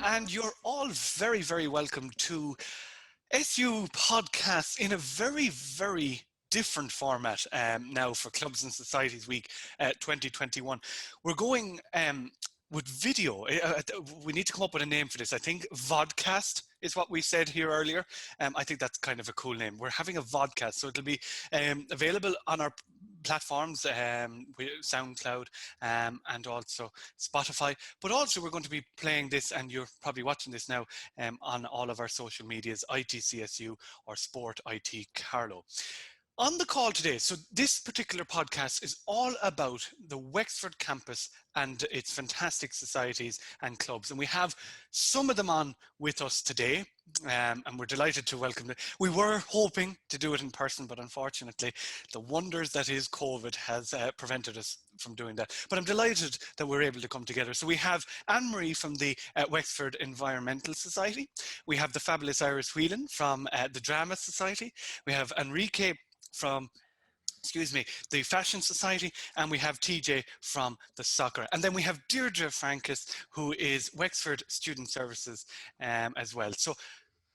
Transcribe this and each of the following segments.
and you're all very, very welcome to SU podcasts in a very, very different format now for Clubs and Societies Week 2021. We're going with video. We need to come up with a name for this. I think vodcast is what we said here earlier. I think that's kind of a cool name. We're having a vodcast, so it'll be available on our platforms, SoundCloud and also Spotify, but also we're going to be playing this, and you're probably watching this now, on all of our social medias, ITCSU or Sport IT Carlow. On the call today, so this particular podcast is all about the Wexford campus and its fantastic societies and clubs. And we have some of them on with us today, and we're delighted to welcome them. We were hoping to do it in person, but unfortunately, the wonders that is COVID has prevented us from doing that. But I'm delighted that we're able to come together. So we have Anne-Marie from the Wexford Environmental Society. We have the fabulous Iris Whelan from the Drama Society. We have Enrique from the Fashion Society, and we have TJ from the Soccer. And then we have Deirdre Frankis, who is Wexford Student Services as well. So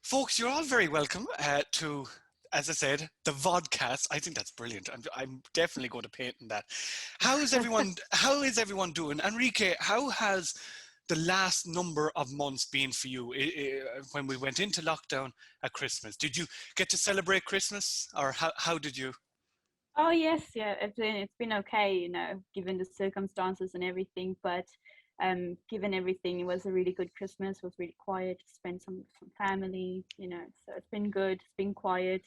folks, you're all very welcome to, as I said, the vodcast. I think that's brilliant. I'm definitely going to paint in that. How is everyone doing? Enrique, how has the last number of months been for you when we went into lockdown at Christmas? Did you get to celebrate Christmas, or how did you? Oh yes, yeah, it's been okay, given the circumstances and everything. But given everything, it was a really good Christmas. It was really quiet. Spent some family, So it's been good. It's been quiet.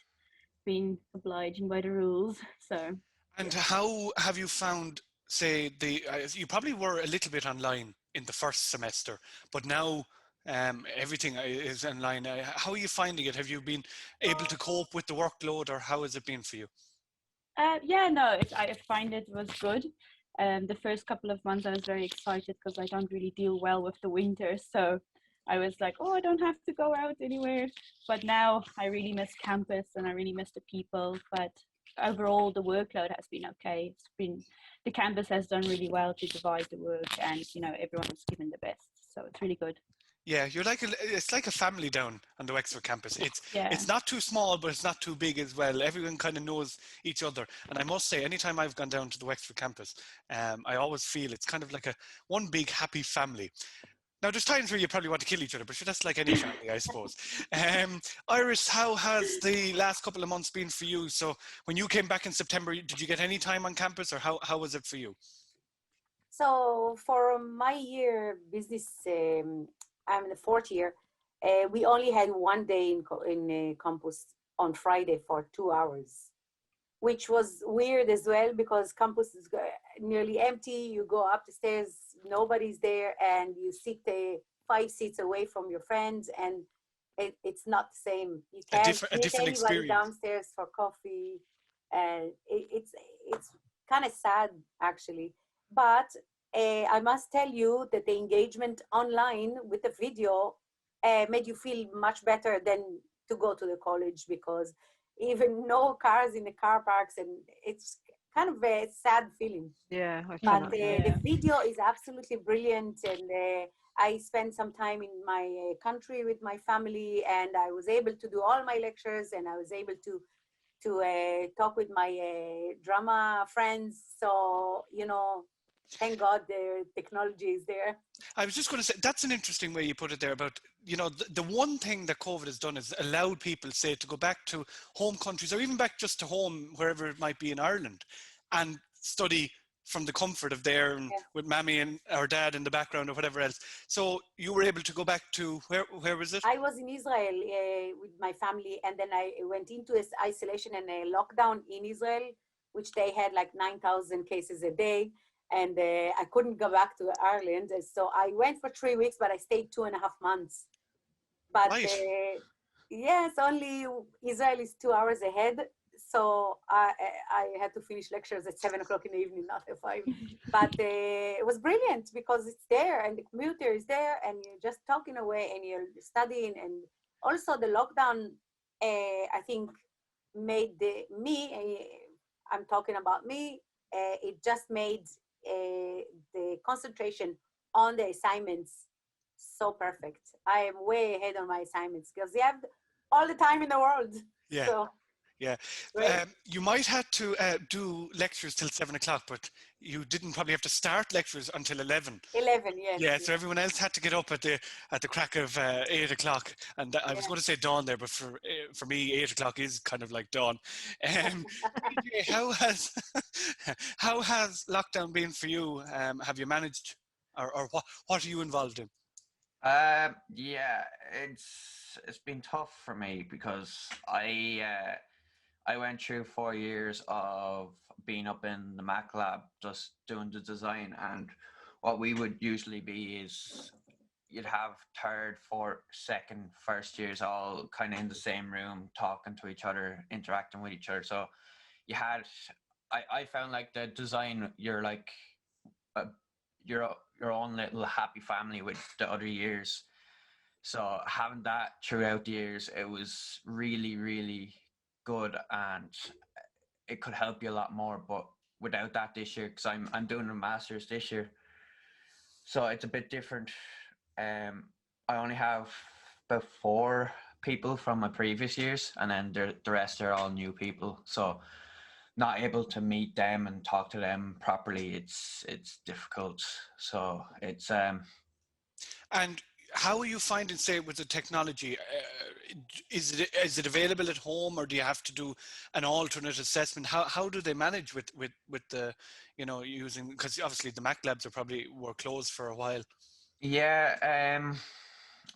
Been obliging by the rules. So. And Yeah. how have you found, say, you probably were a little bit online in the first semester, but now everything is online. How are you finding it? Have you been able to cope with the workload, or how has it been for you? Yeah, no, I find it was good. The first couple of months I was very excited because I don't really deal well with the winter. So I was like, oh, I don't have to go out anywhere. But now I really miss campus and I really miss the people. But overall, the workload has been okay. The campus has done really well to divide the work, and everyone's given the best. So it's really good. Yeah, it's like a family down on the Wexford campus. Yeah. It's not too small, but it's not too big as well. Everyone kind of knows each other. And I must say, anytime I've gone down to the Wexford campus, I always feel it's kind of like one big happy family. Now, there's times where you probably want to kill each other, but that's like any family, I suppose. Iris, how has the last couple of months been for you? So when you came back in September, did you get any time on campus, or how was it for you? So for my year business, I'm in the fourth year. We only had one day in campus on Friday for 2 hours, which was weird as well because campus is nearly empty. You go up the stairs, nobody's there, and you sit 5 seats away from your friends, and it's not the same. You can't A meet different anybody experience. downstairs for coffee, and it's kind of sad actually. But I must tell you that the engagement online with the video made you feel much better than to go to the college, because even no cars in the car parks, and it's kind of a sad feeling. Yeah, I But can. the video is absolutely brilliant, and I spent some time in my country with my family, and I was able to do all my lectures, and I was able to talk with my drama friends. So thank God the technology is there. I was just going to say, that's an interesting way you put it there about, the one thing that COVID has done is allowed people, say, to go back to home countries, or even back just to home, wherever it might be in Ireland, and study from the comfort of there, and Yeah. with mammy and or dad in the background or whatever else. So you were able to go back to, where was it? I was in Israel with my family, and then I went into isolation and a lockdown in Israel, which they had like 9,000 cases a day. And I couldn't go back to Ireland. So I went for 3 weeks, but I stayed 2.5 months. But Right. yes, only Israel is 2 hours ahead. So I had to finish lectures at 7 o'clock in the evening, not at 5. But it was brilliant because it's there, and the computer is there, and you're just talking away and you're studying. And also the lockdown, I think, made I'm talking about me, it just made the concentration on the assignments so perfect. I am way ahead on my assignments because they have all the time in the world. Yeah. So Yeah, great. you might have to do lectures till 7 o'clock, but you didn't probably have to start lectures until 11. 11, yes. Yeah, so everyone else had to get up at the crack of 8 o'clock, and I was Yeah. going to say dawn there, but for me 8 o'clock is kind of like dawn. PJ, how has lockdown been for you? Have you managed, or what are you involved in? Yeah, it's been tough for me because I went through 4 years of being up in the Mac lab just doing the design, and what we would usually be is you'd have third, fourth, second, first years all kind of in the same room talking to each other, interacting with each other. So you had I found like the design you're like uh, your own little happy family with the other years. So having that throughout the years, it was really, really good, and it could help you a lot more. But without that this year, because I'm doing a master's this year, so it's a bit different. Um, I only have about 4 people from my previous years, and then the rest are all new people. So not able to meet them and talk to them properly, it's difficult. So it's And how are you finding, say, with the technology? Is it available at home, or do you have to do an alternate assessment? How do they manage with the, using, because obviously the Mac labs were closed for a while. yeah,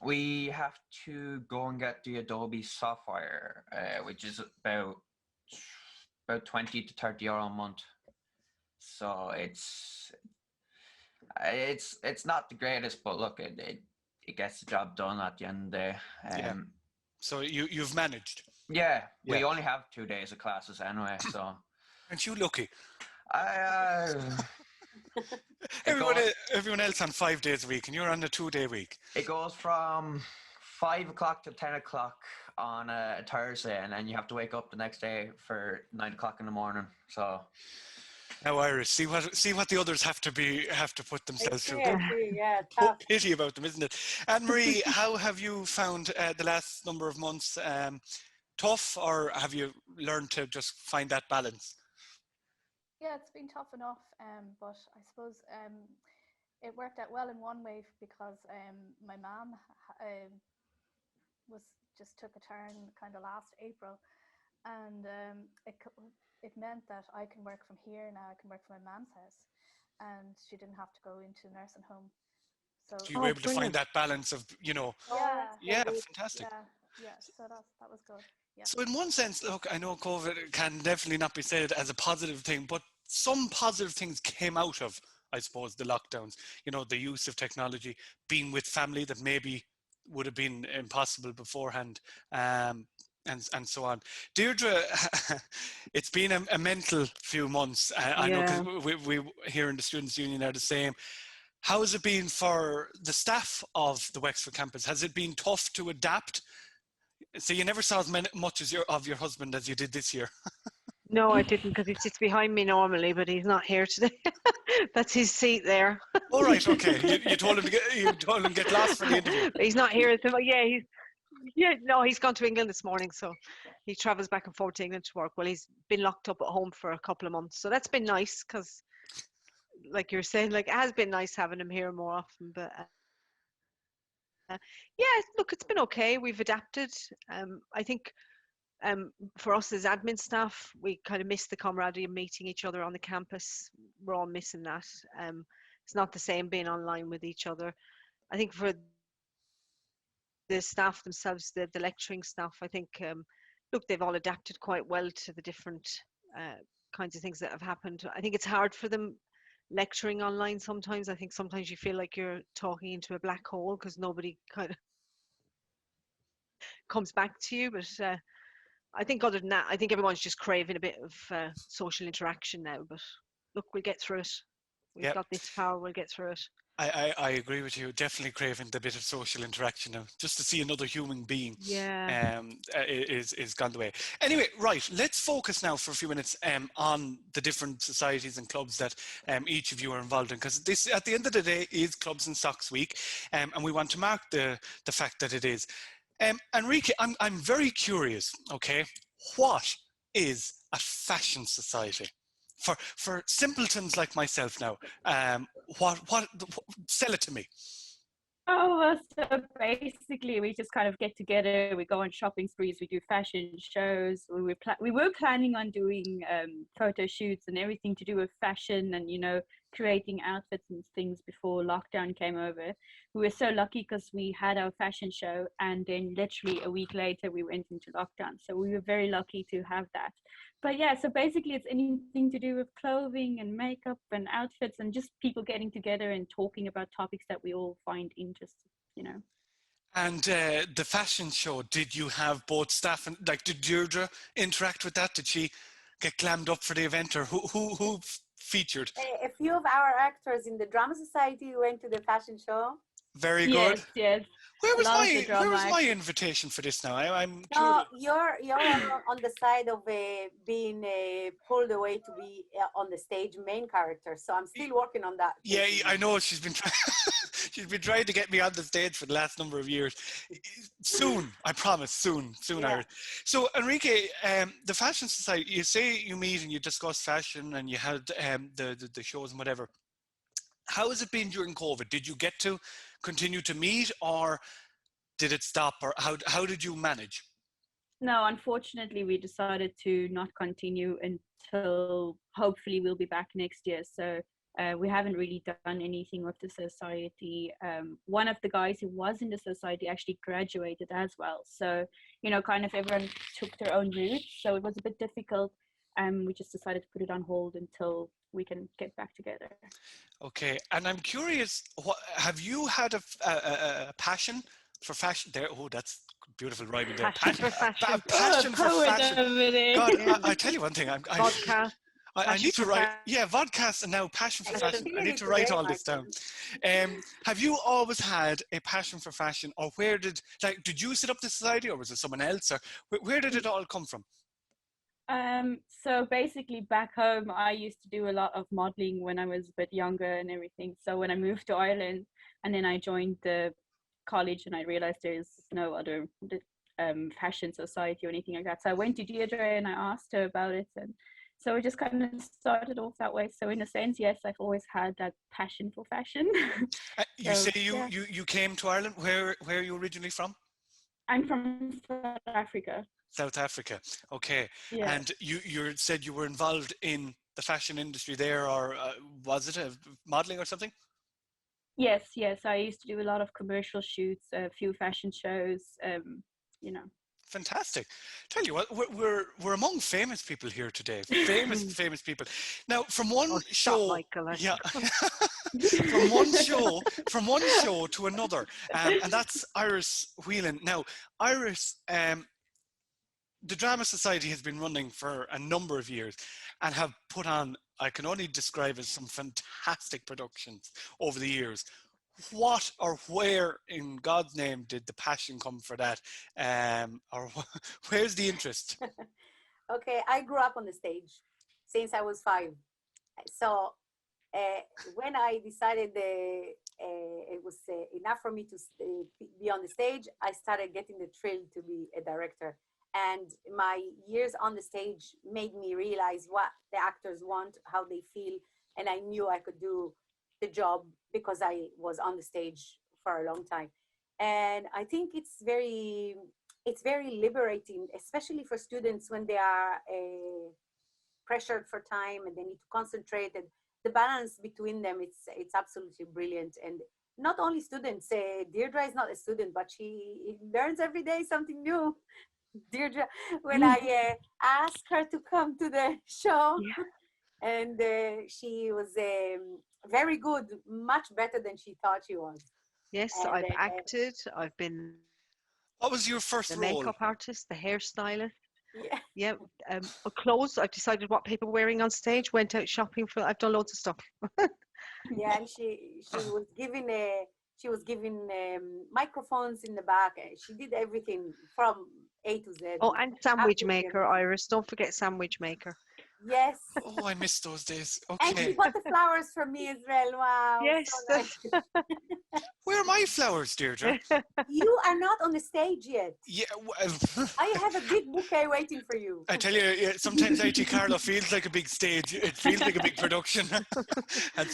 we have to go and get the Adobe software, which is about 20 to 30 euro a month. So it's not the greatest, but look, it gets the job done at the end of the day. Yeah. So you've managed. Yeah, Yeah. we only have 2 days of classes anyway, so Aren't you lucky? I it Everyone, goes everyone else on 5 days a week, and you're on a 2-day week. it goes from 5 o'clock to 10 o'clock on a Thursday, and then you have to wake up the next day for 9 o'clock in the morning. So Now, Iris, see what the others have to put themselves through. I see, yeah, tough. Pity about them, isn't it? Anne Marie, how have you found the last number of months? Tough, or have you learned to just find that balance? Yeah, it's been tough enough, but I suppose it worked out well in one way because my mum was just took a turn kind of last April, and it meant that I can work from here now. I can work from my mum's house, and she didn't have to go into a nursing home. So You were able to find that balance of, yeah, fantastic. yeah. So that was good. Yeah. So in one sense, look, I know COVID can definitely not be said as a positive thing, but some positive things came out of, I suppose, the lockdowns. The use of technology, being with family that maybe would have been impossible beforehand, and so on. Deirdre, it's been a mental few months. I know, because we here in the Students' Union are the same. How has it been for the staff of the Wexford campus? Has it been tough to adapt? So you never saw as much of your husband as you did this year. No, I didn't, because he sits behind me normally, but he's not here today. That's his seat there. All right, okay. You told him get lost for the interview. He's not here. No, he's gone to England this morning, so he travels back and forth to England to work. Well, he's been locked up at home for a couple of months, so that's been nice because, like you're saying, like it has been nice having him here more often. But yeah, look, it's been okay. We've adapted. I think. For us as admin staff, we kind of miss the camaraderie of meeting each other on the campus. We're all missing that. It's not the same being online with each other. I think for the staff themselves, the lecturing staff, I think, look, they've all adapted quite well to the different kinds of things that have happened. I think it's hard for them lecturing online sometimes. I think sometimes you feel like you're talking into a black hole because nobody kind of comes back to you. But I think other than that, I think everyone's just craving a bit of social interaction now. But look, we'll get through it. We've got this far, we'll get through it. I agree with you. Definitely craving the bit of social interaction now, just to see another human being. Yeah. Is gone the way. Anyway, right. Let's focus now for a few minutes on the different societies and clubs that each of you are involved in, because this, at the end of the day, is Clubs and Socs Week, and we want to mark the fact that it is. Enrique, I'm very curious. Okay, what is a fashion society? For simpletons like myself now, what sell it to me. Oh, well, so basically, we just kind of get together. We go on shopping sprees. We do fashion shows. We were planning on doing photo shoots and everything to do with fashion, and creating outfits and things before lockdown came over. We were so lucky because we had our fashion show, and then literally a week later we went into lockdown. So we were very lucky to have that. But yeah, so basically it's anything to do with clothing and makeup and outfits, and just people getting together and talking about topics that we all find interesting. And the fashion show, did you have both staff and, like, did Deirdre interact with that? Did she get glammed up for the event, or who featured? A few of our actors in the drama society went to the fashion show. Very good. Yes, yes. Where A was lot of the where drama was my actors. invitation for this now? I'm No, curious. you're on the side of being pulled away to be on the stage main character. So I'm still working on that. Yeah, Casey. I know she's been she's been trying to get me on the stage for the last number of years. Soon, I promise. Soon, Yeah. Iris. So, Enrique, the Fashion Society. You say you meet and you discuss fashion, and you had the shows and whatever. How has it been during COVID? Did you get to continue to meet, or did it stop, or how did you manage? No, unfortunately, we decided to not continue until hopefully we'll be back next year. So we haven't really done anything with the society. One of the guys who was in the society actually graduated as well. So, kind of everyone took their own route. So it was a bit difficult. We just decided to put it on hold until we can get back together. Okay, and I'm curious, what have you had a passion for fashion? There, oh, that's beautiful rhyming there. Passion for A fashion. Oh, passion for poet fashion. over there. God, Yeah. I tell you one thing. Podcast. I need to For write. Yeah, vodcast and now passion for You're fashion. I feeling need it to write today, all this down. Martin. Have you always had a passion for fashion, or did you set up the society, or was it someone else, or where did it all come from? So basically back home, I used to do a lot of modeling when I was a bit younger and everything. So when I moved to Ireland and then I joined the college and I realized there's no other fashion society or anything like that. So I went to Deirdre and I asked her about it. And so it just kind of started off that way. So in a sense, yes, I've always had that passion for fashion. You So say yeah, you came to Ireland. Where are you originally from? I'm from South Africa. South Africa. Okay. Yeah. And you said you were involved in the fashion industry there, or was it modeling or something? Yes, yes. I used to do a lot of commercial shoots, a few fashion shows, you know. Fantastic. Tell you what, we're among famous people here today. Famous people. Now, from one Oh, stop, show, Michael. yeah, from one show to another, and that's Iris Whelan. Now, Iris, the Drama Society has been running for a number of years and have put on, I can only describe as some fantastic productions over the years. What or where in God's name did the passion come for that? Or where's the interest? Okay, I grew up on the stage since I was 5. So when I decided it was enough for me to be on the stage, I started getting the thrill to be a director. And my years on the stage made me realize what the actors want, how they feel, and I knew I could do the job because I was on the stage for a long time. And I think it's very liberating, especially for students when they are pressured for time and they need to concentrate, and the balance between them, it's absolutely brilliant. And not only students, Deirdre is not a student, but she learns every day something new. Deirdre, when I asked her to come to the show, Yeah. and she was very good, much better than she thought she was. Yes, And I've acted. I've been What was your the first role? makeup artist, the hairstylist. yeah, Yeah. Clothes. I've decided what people were wearing on stage. Went out shopping for. I've done loads of stuff. Yeah, and she was giving microphones in the back. And she did everything from A to Z. Oh, and sandwich Absolutely maker, amazing. Iris. Don't forget sandwich maker. Yes, Oh, I miss those days. and she Okay. bought the flowers for me as well. Wow, so Yes. nice. Where are my flowers, Deirdre? You are not on the stage yet. Yeah, I have a big bouquet waiting for you. I tell you, yeah, sometimes IT Carlow feels like a big stage. It feels like a big production. And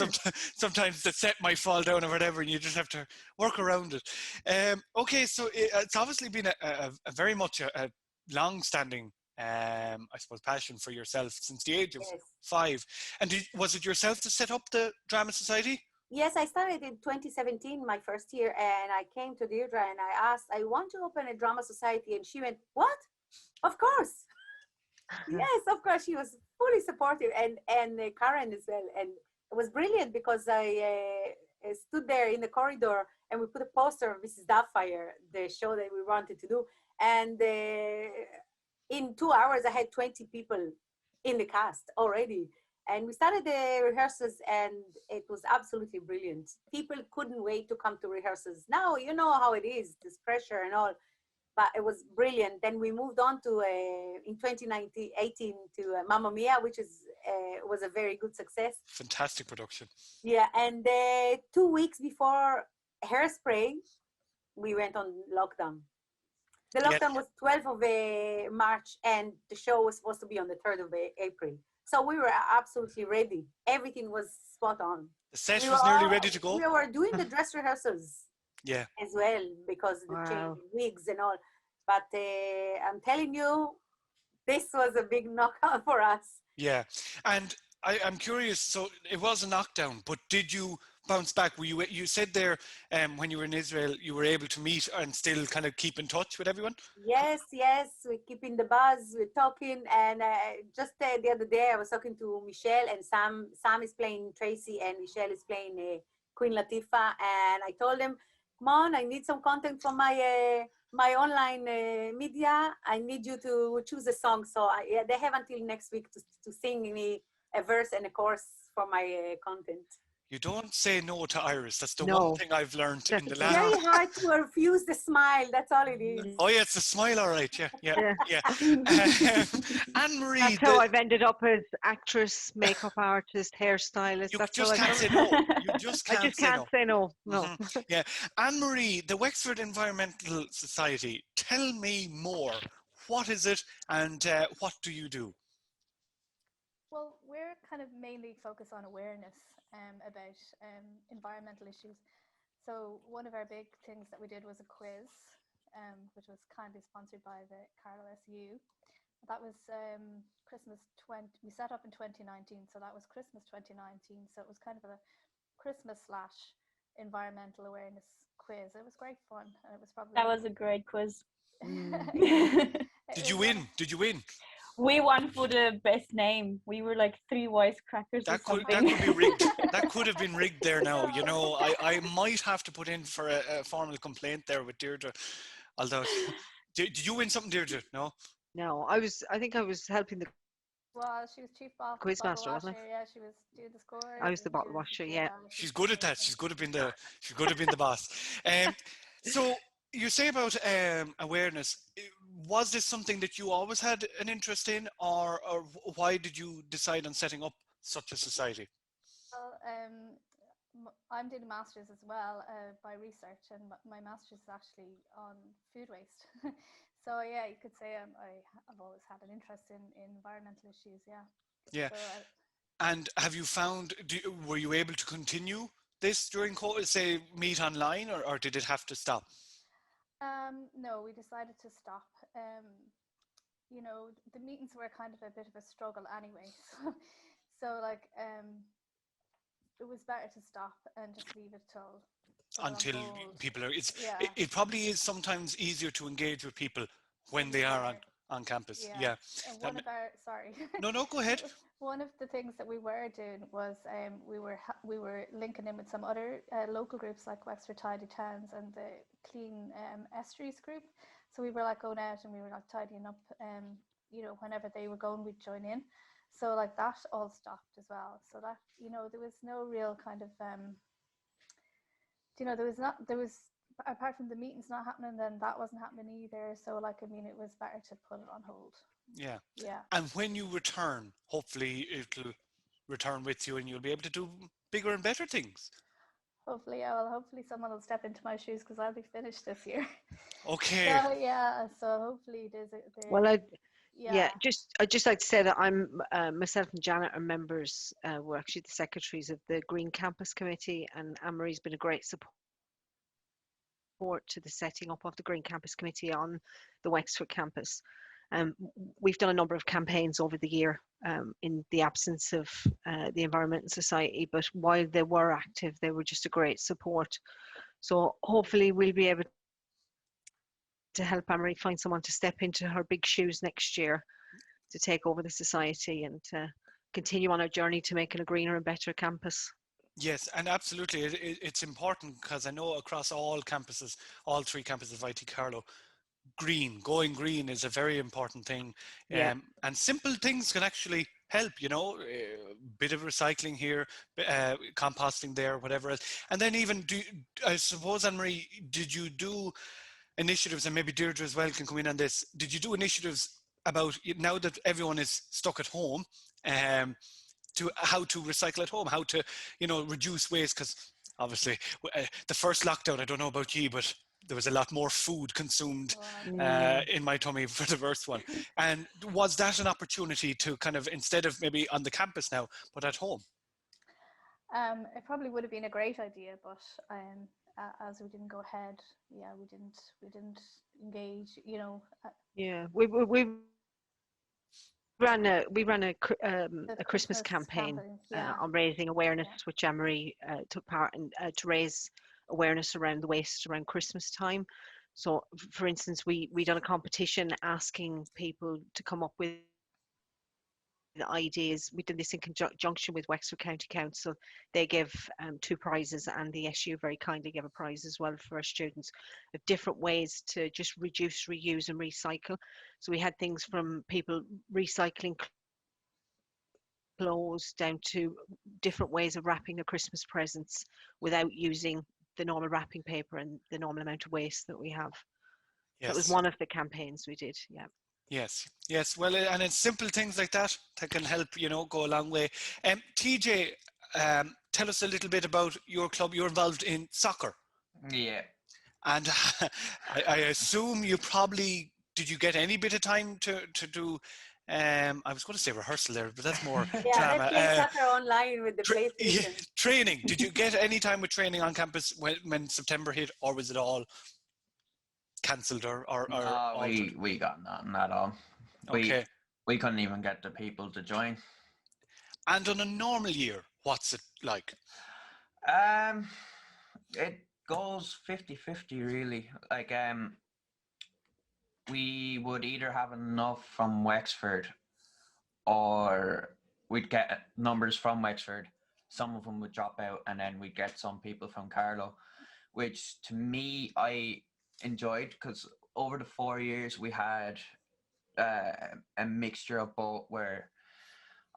sometimes the set might fall down or whatever, and you just have to work around it. Okay, so it's obviously been a very much a long-standing, I suppose, passion for yourself since the age of Yes. 5. And was it yourself to set up the Drama Society? Yes, I started in 2017, my first year, and I came to Deirdre and I asked, I want to open a drama society. And she went, what? Of course. Yes, of course. She was fully supportive, and Karen as well. And it was brilliant because I stood there in the corridor and we put a poster of Mrs. Doubtfire, the show that we wanted to do. And in 2 hours, I had 20 people in the cast already. And we started the rehearsals, and it was absolutely brilliant. People couldn't wait to come to rehearsals. Now, you know how it is, this pressure and all, but it was brilliant. Then we moved on to, in 2018, to Mamma Mia, which was a very good success. Fantastic production. Yeah, and 2 weeks before Hairspray, we went on lockdown. The Yeah. lockdown was 12th of March, and the show was supposed to be on the 3rd of April. So we were absolutely ready. Everything was spot on. The set We was were nearly all- ready to go. We were doing the dress rehearsals Yeah. as well because the Wow. wigs and all. But I'm telling you, this was a big knockout for us. Yeah, and I'm curious. So it was a knockdown, but did you bounce back? Were you said there when you were in Israel, you were able to meet and still kind of keep in touch with everyone? Yes, we're keeping the buzz, we're talking. And just the other day, I was talking to Michelle, and Sam is playing Tracy, and Michelle is playing Queen Latifah. And I told them, come on, I need some content for my online media. I need you to choose a song. So yeah, they have until next week to sing me a verse and a chorus for my content. You don't say no to Iris. That's the one No. thing I've learned in the It's last. very hard to refuse the smile. That's all it is. Oh yeah, it's a smile, all right. Yeah, yeah, Yeah. yeah. Anne Marie, That's how I've ended up as actress, makeup artist, hairstylist. you That's how just I've can't say done it. no. You just I can't just say can't no. say no. No. Mhm. Yeah, Anne Marie, the Wexford Environmental Society. Tell me more. What is it, and what do you do? Well, we're kind of mainly focused on awareness about environmental issues. So one of our big things that we did was a quiz, which was kindly sponsored by the Carlow SU. That was Christmas 20. We set up in 2019, so that was Christmas 2019. So it was kind of a Christmas slash environmental awareness quiz. It was great fun, and it was probably That was a great quiz. Did you win? Did you win? We won for the best name. We were like 3 wise crackers or That could something. be rigged. That could have been rigged there now. You know, I might have to put in for a formal complaint there with Deirdre. Although, did you win something, Deirdre? No. No. I think I was helping the Well, she was chief bottle quizmaster, wasn't washer. I? Yeah, she was doing the scores. I was the and bottle doing washer. Yeah. She's good at that. She's good at being the. She's good at being the boss. So you say about awareness. Was this something that you always had an interest in, or why did you decide on setting up such a society? Well, I'm doing a master's as well by research, and my master's is actually on food waste. So yeah, you could say I've always had an interest in environmental issues. Yeah. Yeah. So, And have you found? Were you able to continue this during COVID? Say meet online, or did it have to stop? no, we decided to stop. You know, the meetings were kind of a bit of a struggle anyway. So like it was better to stop and just leave it till Until on hold. people are, Yeah. it probably is sometimes easier to engage with people when they are on campus. Yeah. And one of our sorry. No, go ahead. One of the things that we were doing was we were linking in with some other local groups like Wexford Tidy Towns and the Clean Estuaries group. So we were like going out and we were like tidying up. You know, whenever they were going, we'd join in. So like that all stopped as well. So that, you know, there was no real kind of you know, there was apart from the meetings not happening, then that wasn't happening either. So like, I mean, it was better to put it on hold. Yeah. Yeah. And when you return, hopefully it'll return with you and you'll be able to do bigger and better things. Hopefully, yeah. Well, hopefully someone will step into my shoes because I'll be finished this year. Okay. So yeah. So hopefully Well, yeah. I'd just like to say that I'm myself and Janet are members. We're actually the secretaries of the Green Campus Committee, and Anne-Marie's been a great support to the setting up of the Green Campus Committee on the Wexford campus. We've done a number of campaigns over the year in the absence of the Environment and Society, but while they were active, they were just a great support. So hopefully we'll be able to help Anne-Marie find someone to step into her big shoes next year to take over the society and to continue on our journey to making a greener and better campus. Yes, and absolutely. It's important because I know across all campuses, all 3 campuses of IT Carlow, going green is a very important thing. Yeah. And simple things can actually help, you know, a bit of recycling here, composting there, whatever else. And then even, I suppose, Anne-Marie, did you do initiatives, and maybe Deirdre as well can come in on this, did you do initiatives about, now that everyone is stuck at home, to how to recycle at home, how to, you know, reduce waste? Because obviously the first lockdown, I don't know about you, but there was a lot more food consumed in my tummy for the first one. And was that an opportunity to kind of, instead of maybe on the campus now, but at home? It probably would have been a great idea, but as we didn't go ahead, yeah, we didn't engage, you know. Yeah, we ran a Christmas campaign on raising awareness, which Anne-Marie took part in, to raise awareness around the waste around Christmas time. So, for instance, we done a competition asking people to come up with ideas. We did this in conjunction with Wexford County Council. They give 2 prizes, and the SU very kindly gave a prize as well for our students of different ways to just reduce, reuse and recycle. So we had things from people recycling clothes down to different ways of wrapping their Christmas presents without using the normal wrapping paper and the normal amount of waste that we have. Yes. That was one of the campaigns we did, yeah. Yes, yes. Well, and it's simple things like that that can help, you know, go a long way. TJ, tell us a little bit about your club. You're involved in soccer. Yeah. And I assume you probably, did you get any bit of time to do, I was going to say rehearsal there, but that's more Yeah, drama. they play soccer online with the PlayStation. Training. Did you get any time with training on campus when September hit, or was it all cancelled or No, altered? we got nothing at all. Okay. We couldn't even get the people to join. And on a normal year, what's it like? It goes 50-50 really. Like we would either have enough from Wexford, or we'd get numbers from Wexford. Some of them would drop out, and then we'd get some people from Carlow, which to me I enjoyed, because over the 4 years we had a mixture of both, where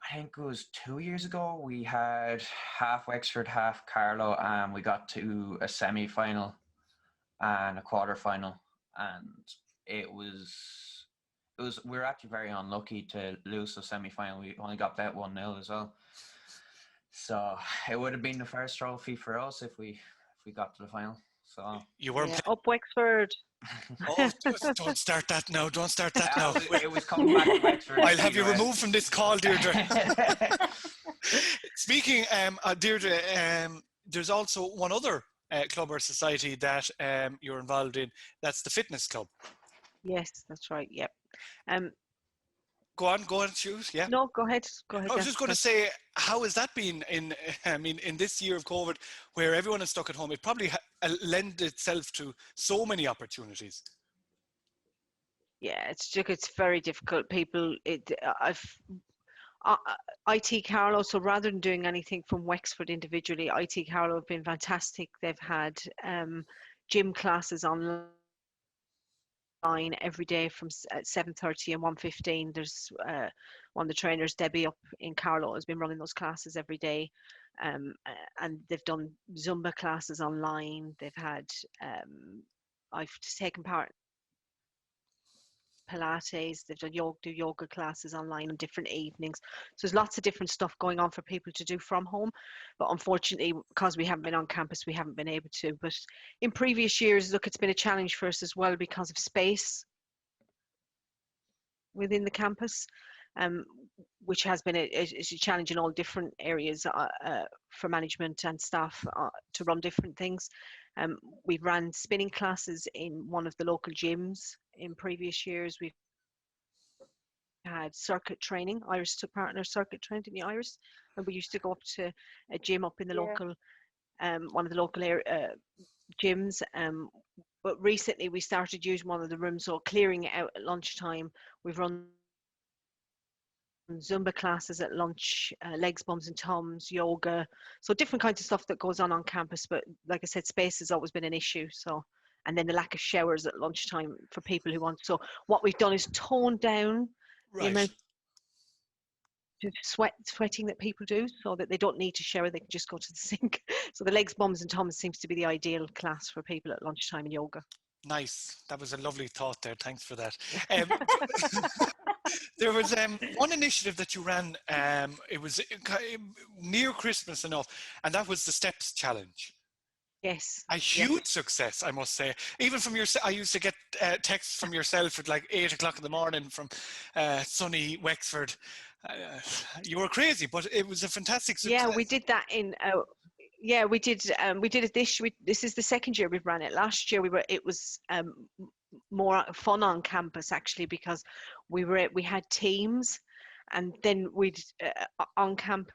I think it was 2 years ago we had half Wexford, half Carlow, and we got to a semi-final and a quarter-final, and it was we were actually very unlucky to lose the semi-final. We only got bet 1-0 as well, so it would have been the first trophy for us if we got to the final. So you weren't up Wexford. Oh, don't start that now. Don't start that now. It was coming back to Wexford. I'll have you removed from this call, Deirdre. Speaking, Deirdre, there's also one other club or society that you're involved in. That's the fitness club. Yes, that's right. Yep. Go on, shoot. Yeah. No, go ahead. I was just going to say, how has that been in this year of COVID, where everyone is stuck at home? It probably lent itself to so many opportunities. Yeah, it's very difficult. People, IT Carlow, so rather than doing anything from Wexford individually, IT Carlow have been fantastic. They've had gym classes online every day from 7:30 and 1:15. There's one of the trainers, Debbie, up in Carlow, has been running those classes every day. And they've done Zumba classes online. They've had, I've taken part Pilates, they've done yoga classes online on different evenings. So there's lots of different stuff going on for people to do from home. But unfortunately, because we haven't been on campus, we haven't been able to. But in previous years, look, it's been a challenge for us as well because of space within the campus, which has been a challenge in all different areas for management and staff to run different things. We've ran spinning classes in one of the local gyms in previous years. We've had circuit training. Iris took part in our circuit training in the Iris, and we used to go up to a gym up in the local, one of the local gyms. But recently we started using one of the rooms, so clearing it out at lunchtime. We've run Zumba classes at lunch, legs, bums and toms, yoga, so different kinds of stuff that goes on campus. But like I said, space has always been an issue. So, and then the lack of showers at lunchtime for people who want. So what we've done is toned down the amount of sweating that people do, so that they don't need to shower, they can just go to the sink. So the legs, bums and toms seems to be the ideal class for people at lunchtime in yoga. Nice. That was a lovely thought there. Thanks for that. There was one initiative that you ran. It was near Christmas enough, and that was the Steps Challenge. Yes. A huge success, I must say. Even from I used to get texts from yourself at like 8 o'clock in the morning from sunny Wexford. You were crazy, but it was a fantastic success. Yeah, we did that in. Yeah, we did. We did it this is the second year we've run it. Last year it was more fun on campus actually, because we had teams, and then we'd on campus,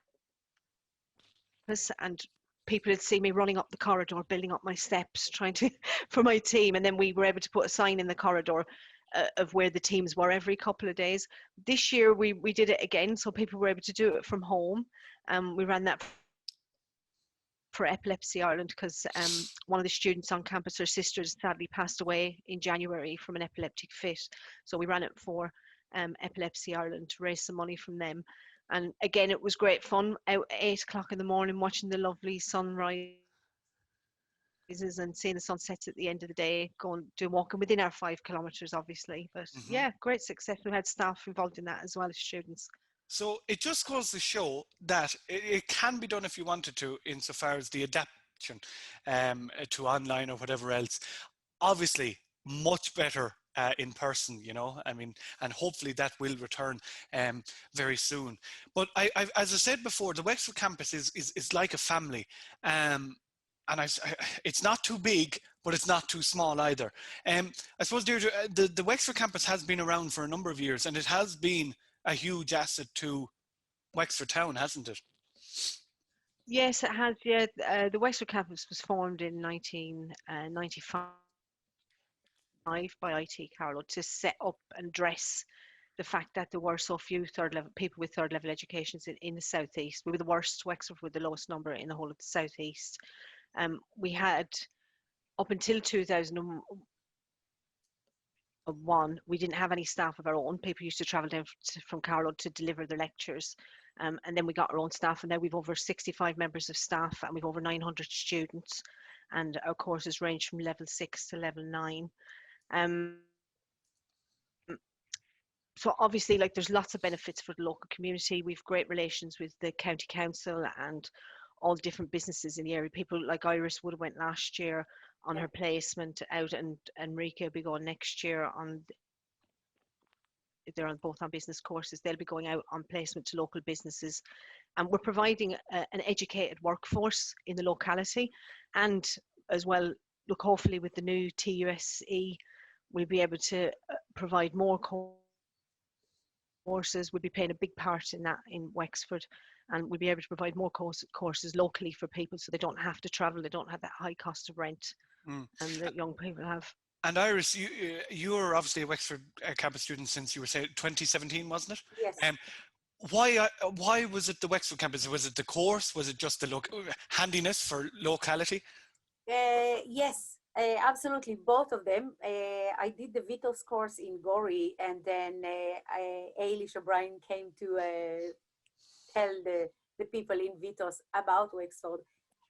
and people had seen me running up the corridor, building up my steps, trying to for my team, and then we were able to put a sign in the corridor of where the teams were every couple of days. This year we did it again, so people were able to do it from home. We ran that for Epilepsy Ireland because one of the students on campus, her sister sadly passed away in January from an epileptic fit. So we ran it for Epilepsy Ireland to raise some money from them. And again, it was great fun out at 8 o'clock in the morning, watching the lovely sunrises and seeing the sunsets at the end of the day, walking within our 5 kilometres, obviously. But yeah, great success. We had staff involved in that as well as students. So it just goes to show that it can be done if you wanted to, insofar as the adaptation to online or whatever else. Obviously, much better in person, you know. I mean, and hopefully that will return very soon. But as I said before, the Wexford campus is like a family. And it's not too big, but it's not too small either. I suppose, Deirdre, the Wexford campus has been around for a number of years, and it has been a huge asset to Wexford Town, hasn't it? Yes, it has. Yeah, the Wexford campus was formed in 1995 by IT Carlow to set up and address the fact that there were so few people with third level educations in the southeast. We were the worst. Wexford were the lowest number in the whole of the southeast. We had, up until 2001, we didn't have any staff of our own. People used to travel down from Carlow to deliver their lectures. And then we got our own staff, and now we've over 65 members of staff, and we've over 900 students, and our courses range from level 6 to level 9. So obviously, like, there's lots of benefits for the local community. We've great relations with the county council and all different businesses in the area. People like Iris would have went last year on her placement out, and Enrique will be going next year they're both on business courses. They'll be going out on placement to local businesses, and we're providing an educated workforce in the locality. And as well, look, hopefully with the new TUSE, we'll be able to provide more courses. We'll be playing a big part in that in Wexford, and we'll be able to provide more courses locally for people, so they don't have to travel, they don't have that high cost of rent and that young people have. And Iris, you were obviously a Wexford campus student since, you were saying, 2017, wasn't it? Yes. Why was it the Wexford campus? Was it the course? Was it just the handiness for locality? Yes. Absolutely, both of them. I did the Vitos course in Gori, and then Ailish O'Brien came to tell the people in Vitos about Wexford.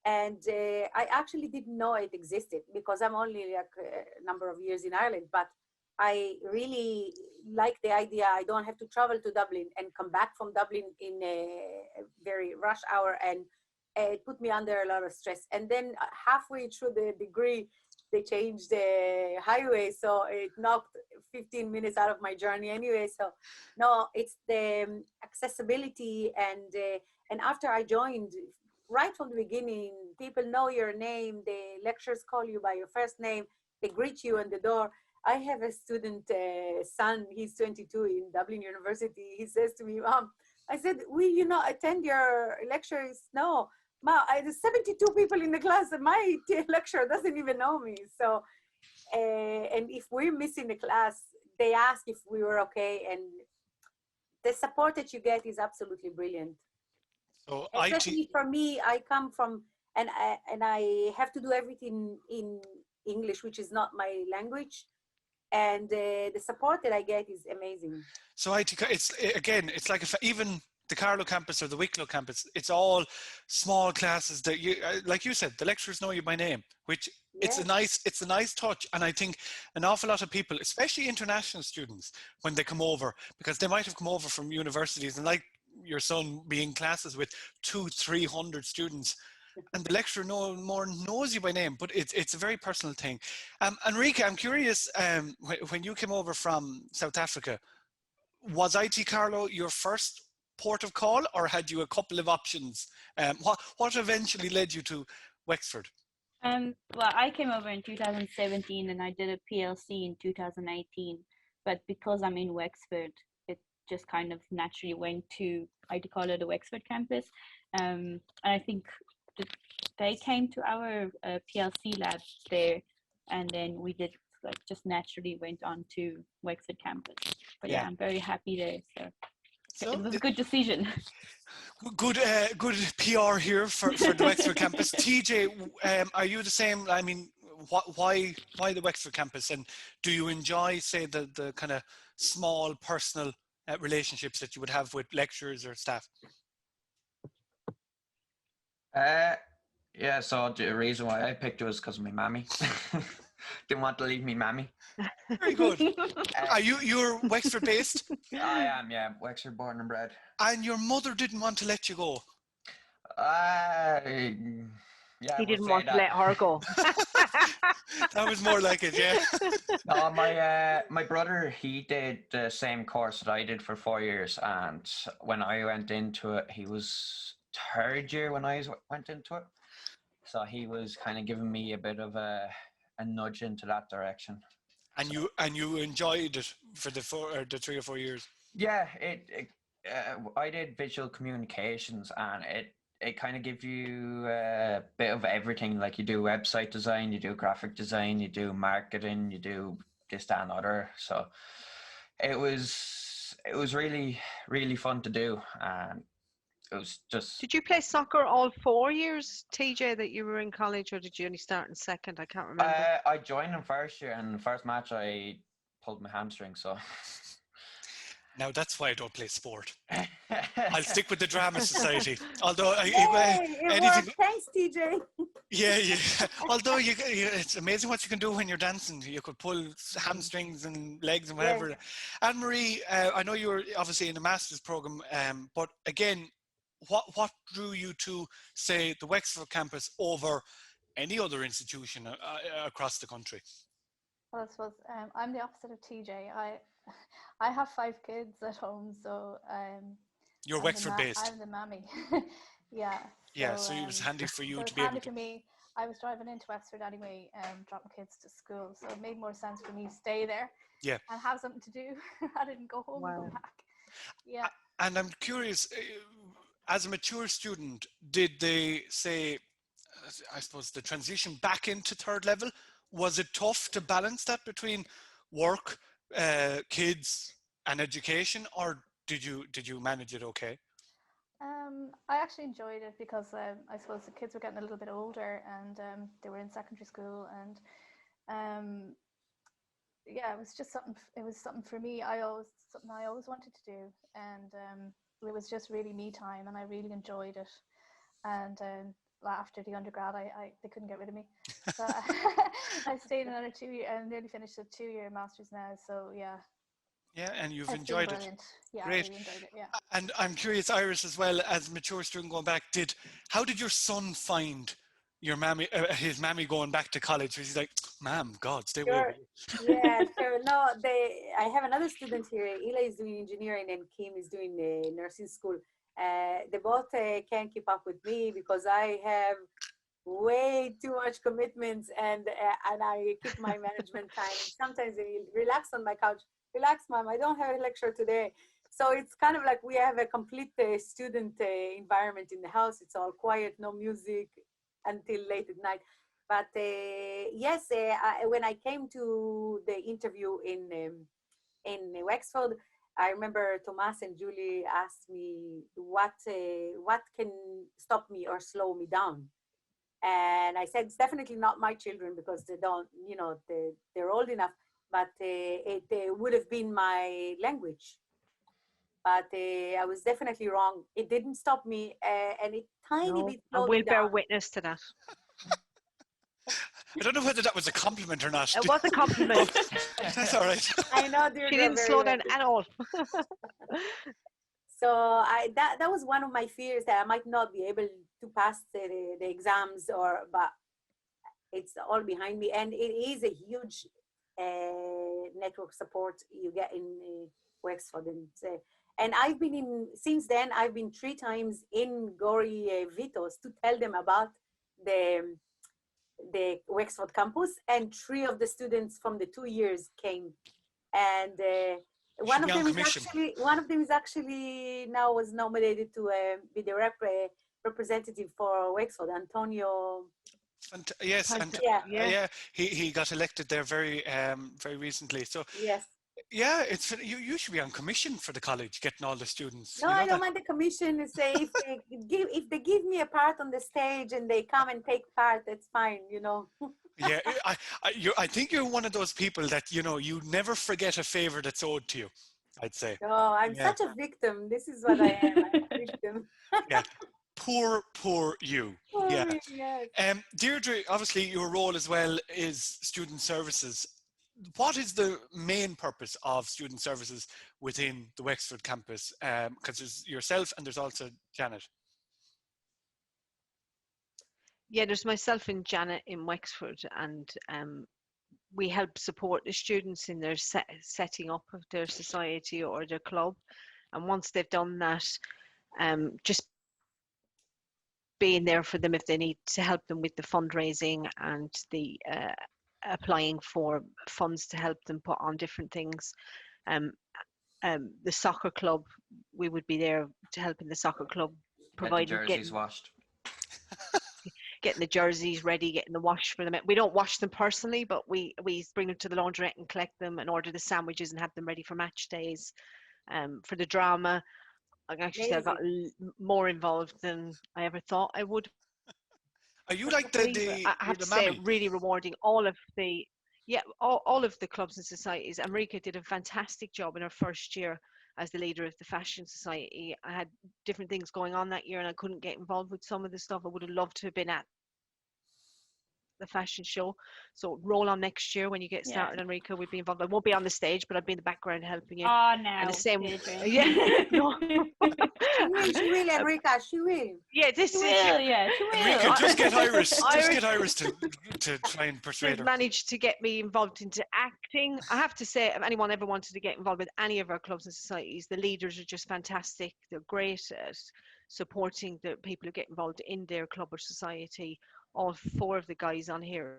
And I actually didn't know it existed because I'm only like a number of years in Ireland, but I really like the idea. I don't have to travel to Dublin and come back from Dublin in a very rush hour, and it put me under a lot of stress. And then halfway through the degree, they changed the highway, so it knocked 15 minutes out of my journey anyway. So no, it's the accessibility, and after I joined, right from the beginning, people know your name. The lecturers call you by your first name. They greet you on the door. I have a student son. He's 22 in Dublin University. He says to me, "Mom," I said, "We, attend your lectures." No, Ma, there's 72 people in the class, and my lecturer doesn't even know me. So, and if we're missing the class, they ask if we were okay, and the support that you get is absolutely brilliant. So Especially for me, I come from, and I have to do everything in English, which is not my language, and the support that I get is amazing. So it's like if even the Carlow campus or the Wicklow campus, it's all small classes that you, like you said, the lecturers know you by name, which Yes. it's a nice touch. And I think an awful lot of people, especially international students, when they come over, because they might have come over from universities, and like your son being classes with 200-300 students, and the lecturer no more knows you by name, but it's a very personal thing. Enrique, I'm curious, when you came over from South Africa, was IT Carlow your first port of call, or had you a couple of options? What eventually led you to Wexford? Well, I came over in 2017 and I did a PLC in 2018. But because I'm in Wexford, it just kind of naturally went to IT Carlow, the Wexford campus. And I think they came to our PLC lab there, and then we did like just naturally went on to Wexford campus. But yeah, I'm very happy there. So it was a good decision. Good PR here for the Wexford campus. TJ, are you the same? I mean, why the Wexford campus, and do you enjoy, say, the kind of small personal relationships that you would have with lecturers or staff? Yeah, so the reason why I picked it was because of my mammy. Didn't want to leave me mammy. Very good. Are you're Wexford based? I am, yeah, Wexford born and bred. And your mother didn't want to let you go? Yeah, He didn't want to let her go. That was more like it, yeah. No, my brother, he did the same course that I did for 4 years, and when I went into it, he was third year when I went into it. So he was kind of giving me a bit of a nudge into that direction. And you enjoyed it for the 3 or 4 years? Yeah, I did visual communications, and it kind of gives you a bit of everything. Like you do website design, you do graphic design, you do marketing, you do this, that, and other. So it was really, really fun to do, and it was just. Did you play soccer all 4 years, TJ, that you were in college, or did you only start in second? I can't remember. I joined in first year, and the first match I pulled my hamstring, so. Now that's why I don't play sport. I'll stick with the drama society. Although It worked. Thanks, TJ. Yeah. Although it's amazing what you can do when you're dancing. You could pull hamstrings and legs and whatever. Yes. Anne-Marie, I know you were obviously in a master's program, but again, what drew you to, say, the Wexford campus over any other institution across the country? Well, I suppose I'm the opposite of TJ. I have 5 kids at home, so You're Wexford based. I'm the mammy. Yeah. Yeah, so it was handy for you so to it's be able handy to. for me. I was driving into Wexford anyway, dropping kids to school, so it made more sense for me to stay there. Yeah. And have something to do. I didn't go home and go back. Yeah. And I'm curious, as a mature student, did they say, I suppose, the transition back into third level, was it tough to balance that between work, kids, and education, or did you manage it okay? I actually enjoyed it because I suppose the kids were getting a little bit older, and they were in secondary school, and um, yeah, it was just something. It was something for me. Something I always wanted to do, and it was just really me time, and I really enjoyed it. And after the undergrad, they couldn't get rid of me, so I stayed another 2 year and nearly finished a 2 year master's now. So yeah, Yeah, and you've it's been enjoyed it. brilliant. Yeah, I Great. really enjoyed it. Yeah. And I'm curious, Iris, as well, as a mature student going back, how did your son find your mammy, his mammy going back to college? Was he like, "Ma'am, God, stay away"? Sure. Yeah, sure. No, I have another student here. Eli is doing engineering and Kim is doing nursing school. They both can't keep up with me because I have way too much commitments, and I keep my management time. And sometimes they relax on my couch. Relax, mom. I don't have a lecture today. So it's kind of like we have a complete student environment in the house. It's all quiet, no music until late at night. But yes, when I came to the interview in Wexford, I remember Thomas and Julie asked me what can stop me or slow me down. And I said, it's definitely not my children because they don't, they're old enough, but it would have been my language. But I was definitely wrong. It didn't stop me, and it tiny No, bit and slowed me we'll bear down. witness to that. I don't know whether that was a compliment or not. It was a compliment. That's all right. I know She Deirdre didn't very slow well. down at all. So that was one of my fears, that I might not be able to pass the exams, but it's all behind me, and it is a huge network support you get in Wexford, and I've been in since then. I've been 3 times in Gori Vitos to tell them about the Wexford campus, and 3 of the students from the 2 years came, and You should be on commission. one of them is actually now was nominated to be the representative for Wexford, Antonio. Yes, and Yeah, yeah, he got elected there very recently. So yes. yeah, you should be on commission for the college, getting all the students. No, You know I don't that. mind the commission. Say if they give me a part on the stage and they come and take part, that's fine. Yeah, I think you're one of those people that you never forget a favor that's owed to you. I'd say. Oh, I'm Yeah, such a victim. This is what I am. I'm a victim. yeah. Poor you. Oh, Yeah. yes. Deirdre, obviously your role as well is student services. What is the main purpose of student services within the Wexford campus? Because there's yourself and there's also Janet. Yeah, there's myself and Janet in Wexford, and we help support the students in their setting up of their society or their club. And once they've done that, just being there for them if they need to help them with the fundraising and the applying for funds to help them put on different things. The soccer club, we would be there to help in the soccer club, providing jerseys washed. getting the jerseys ready, getting the wash for them. We don't wash them personally, but we bring them to the laundrette and collect them and order the sandwiches and have them ready for match days. For the drama, I actually say I got more involved than I ever thought I would. Are you like I have to say, mammy? really rewarding. All of the clubs and societies. America did a fantastic job in her first year as the leader of the fashion society. I had different things going on that year and I couldn't get involved with some of the stuff. I would have loved to have been at the fashion show. So roll on next year when you get started, Enrica, we'd be involved. I won't be on the stage, but I'd be in the background helping you. Oh, no. And the same, yeah. no. She will, Enrica, she will. Yeah, She will, yeah, she will. Enrica, just get Iris. Just get Iris to try and persuade her. Managed to get me involved into acting. I have to say, if anyone ever wanted to get involved with any of our clubs and societies, the leaders are just fantastic. They're great at supporting the people who get involved in their club or society. All 4 of the guys on here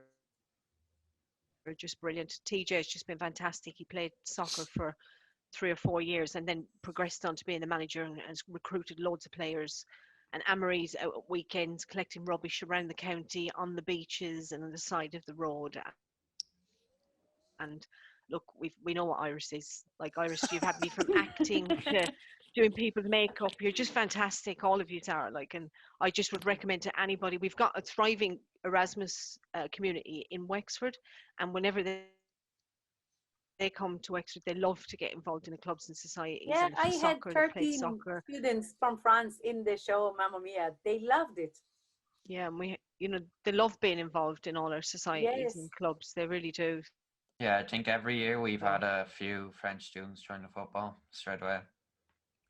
are just brilliant. TJ has just been fantastic. He played soccer for 3 or 4 years and then progressed on to being the manager and has recruited loads of players. And Anne-Marie's out at weekends collecting rubbish around the county, on the beaches and on the side of the road. And look, we know what Iris is. Like, Iris, you've had me from acting to doing people's makeup. You're just fantastic, all of you, Tara. Like, and I just would recommend to anybody. We've got a thriving Erasmus community in Wexford, and whenever they come to Wexford, they love to get involved in the clubs and societies. Yeah, And if I it's had soccer, they play 13 soccer. students from France in the show Mamma Mia. They loved it. Yeah, and they love being involved in all our societies Yes. and clubs. They really do. Yeah, I think every year we've So, had a few French students join the football straight away.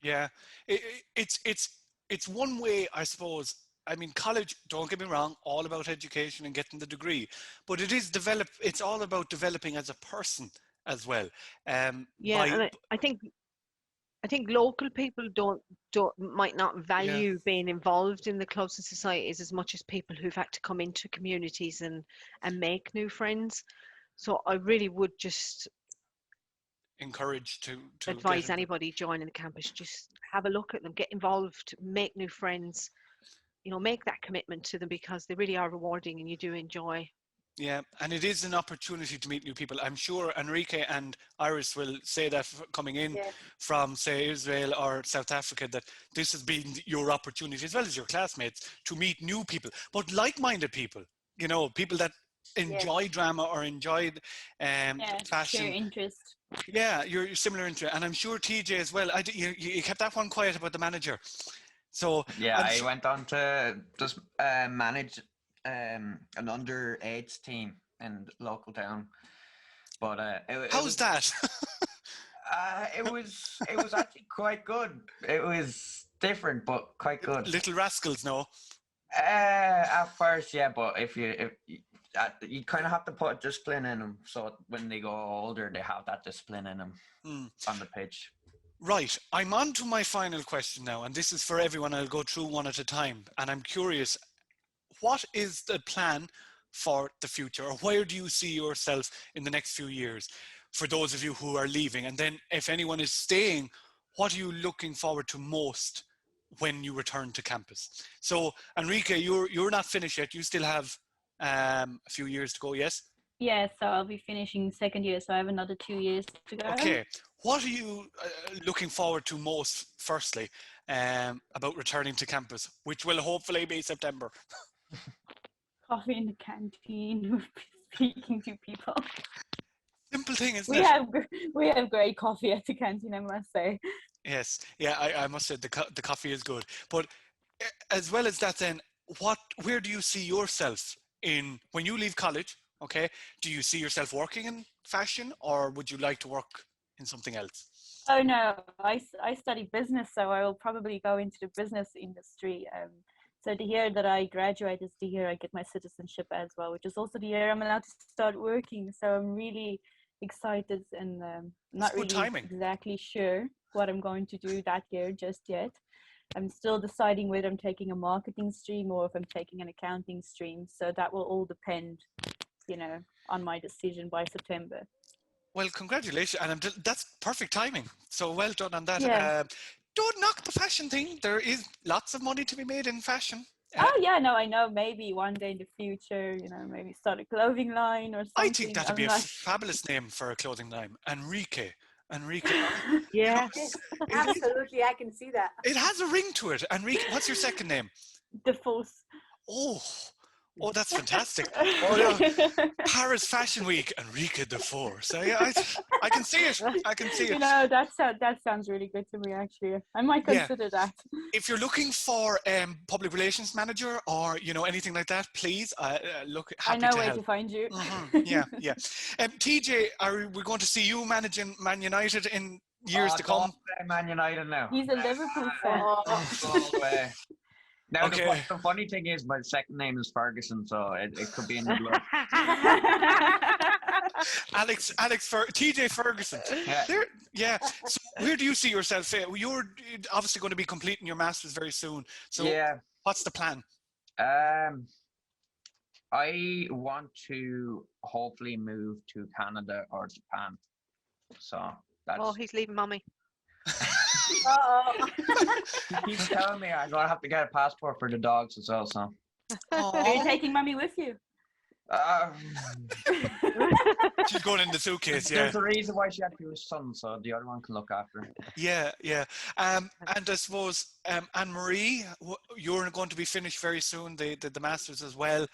Yeah, it's one way, I suppose. I mean, college, don't get me wrong, all about education and getting the degree, but it's all about developing as a person as well. yeah, By and I think local people might not Yeah, value being involved in the clubs and societies as much as people who've had to come into communities and make new friends. So I really would just encouraged to get advise into. anybody joining the campus, just have a look at them, get involved, make new friends, make that commitment to them, because they really are rewarding and you do enjoy. Yeah, and it is an opportunity to meet new people. I'm sure Enrique and Iris will say that coming in Yeah. from, say, Israel or South Africa, that this has been your opportunity, as well as your classmates, to meet new people, but like-minded people, people that Yes. enjoy drama or enjoy Yeah, share fashion. interest. Yeah, you're similar into it. And I'm sure TJ as well. You kept that one quiet about the manager. So Yeah, I'm I sure. went on to just manage an underage team in the local town, but it How's was that? it was actually quite good. It was different, but quite good. Little rascals, no. At first, yeah, but if you kind of have to put discipline in them, so when they go older, they have that discipline in them Hmm. on the pitch. Right, I'm on to my final question now, and this is for everyone. I'll go through one at a time, and I'm curious, what is the plan for the future, or where do you see yourself in the next few years for those of you who are leaving? And then if anyone is staying, what are you looking forward to most when you return to campus? So Enrique, you're not finished yet. You still have a few years to go, yes? Yeah, so I'll be finishing second year, so I have another 2 years to go. Okay, what are you looking forward to most, firstly, about returning to campus, which will hopefully be September? Coffee in the canteen, speaking to people. Simple thing, isn't We it? have we have great coffee at the canteen, I must say. Yes, yeah, I must say the coffee is good. But as well as that, then, where do you see yourself in when you leave college? Okay, do you see yourself working in fashion, or would you like to work in something else? Oh no, I study business, so I will probably go into the business industry. So the year that I graduate is the year I get my citizenship as well, which is also the year I'm allowed to start working. So I'm really excited and It's not good really timing. exactly sure what I'm going to do that year just yet. I'm still deciding whether I'm taking a marketing stream or if I'm taking an accounting stream. So that will all depend, on my decision by September. Well, congratulations, and that's perfect timing. So well done on that. Yeah. Don't knock the fashion thing. There is lots of money to be made in fashion. Oh yeah, no, I know. Maybe one day in the future, maybe start a clothing line or I think something. that'd be I'm a not. fabulous name for a clothing line, Enrique. Enrique, Yeah. Yes, it, absolutely. I can see that. it has a ring to it. Enrique, what's your second name? The force. Oh, oh, that's fantastic. Oh yeah, Paris Fashion Week, Enrique the Four. So yeah, I can see it. I can see it. That sounds really good to me. Actually, I might Yeah. consider that. If you're looking for public relations manager or anything like that, please look I happy know to where help. to find you. Yeah, yeah. TJ, are we going to see you managing Man United in years Oh, to don't come? say Man United now. He's a Liverpool fan. Oh, Go all the way. Now, Okay. the funny thing is, my second name is Ferguson, so it could be in the blood. TJ Ferguson. Yeah. There, yeah. So where do you see yourself? You're obviously going to be completing your masters very soon. So Yeah. what's the plan? I want to hopefully move to Canada or Japan. So that's. Oh, he's leaving mommy. uh-oh. He keeps telling me I'm gonna have to get a passport for the dogs as well. So. Are you Oh, taking mummy with you? she's going in the suitcase. Yeah. There's a reason why she had two sons, so the other one can look after her. Yeah, yeah. And I suppose, Anne-Marie, you're going to be finished very soon, the Masters as well.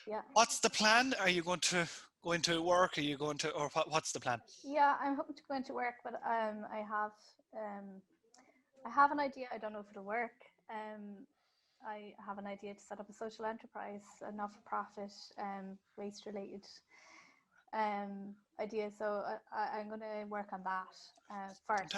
Yeah. What's the plan? Are you going to go into work? Are you going to, or what's the plan? Yeah, I'm hoping to go into work, but I have an idea. I don't know if it'll work. I have an idea to set up a social enterprise, a not-for-profit, waste-related idea. So I'm going to work on that first.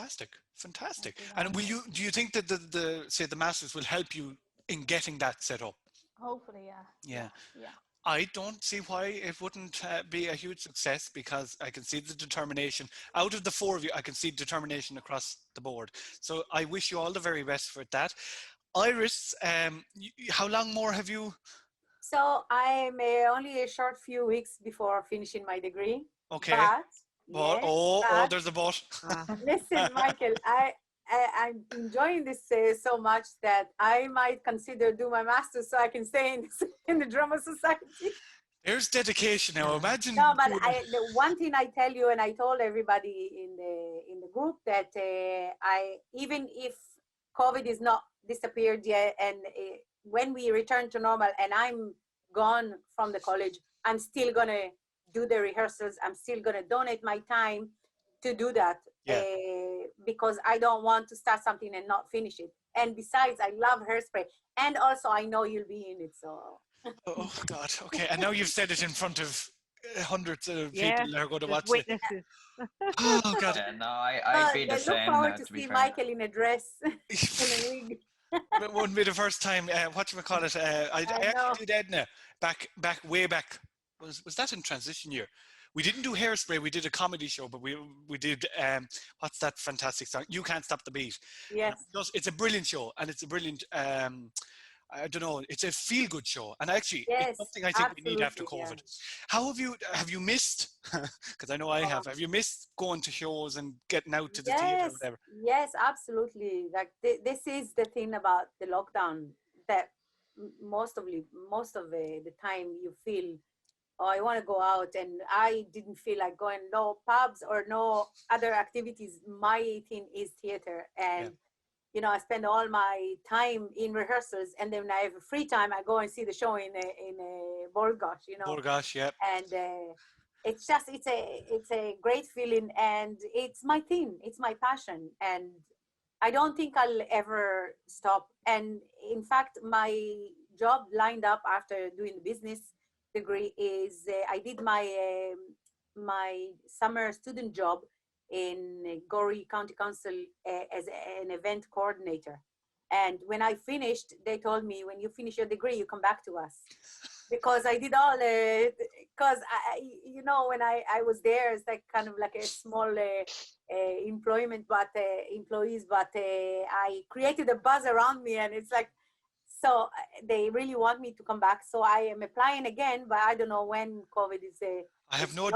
Fantastic. Do And that. do you think that the say the masters will help you in getting that set up? Hopefully, yeah. Yeah. I don't see why it wouldn't be a huge success, because I can see the determination. Out of the four of you, I can see determination across the board. So I wish you all the very best for that. Iris, how long more have you? So I'm only a short few weeks before finishing my degree. Okay. But, But, yes, but there's a but. listen, Michael, I'm enjoying this so much that I might consider do my master's so I can stay in the drama society. There's dedication now. Imagine. No, but the one thing I tell you, and I told everybody in the group, that I, even if COVID is not disappeared yet, and when we return to normal and I'm gone from the college, I'm still gonna do the rehearsals. I'm still gonna donate my time to do that, because I don't want to start something and not finish it. And besides, I love Hairspray, and also I know you'll be in it, so. Oh God. Okay. And now you've said it in front of hundreds of Yeah, people that are going to there's watch it. witnesses. Oh God. Yeah, no, I'd be the Look same forward now, to to be see fair. Michael in a dress, in a wig. It wouldn't be the first time. Whatchamacallit, I I know. actually did Edna way back. Was that in transition year? We didn't do Hairspray. We did a comedy show, but we did what's that fantastic song? You Can't Stop the Beat. Yes. It's a brilliant show, and it's a brilliant. I don't know. It's a feel-good show, and actually, it's Yes, something I think we need after absolutely, COVID. yeah. How have you missed? Because I know I have. Have you missed going to shows and getting out to the theatre or whatever? Yes, absolutely. Like this is the thing about the lockdown, that most of the time you feel, oh, I want to go out, and I didn't feel like going. No pubs or no other activities. My thing is theater, and I spend all my time in rehearsals, and then when I have free time, I go and see the show in a Borgosh, Borgosh, yeah. And it's just it's a great feeling, and it's my thing, it's my passion, and I don't think I'll ever stop. And in fact, my job lined up after doing the business degree is I did my summer student job in Gorey County Council as an event coordinator. And when I finished, they told me, when you finish your degree, you come back to us. Because I did all, because when I was there, it's like kind of like a small employment, but employees, but I created a buzz around me, and it's like, so they really want me to come back. So I am applying again, but I don't know when COVID is. I have no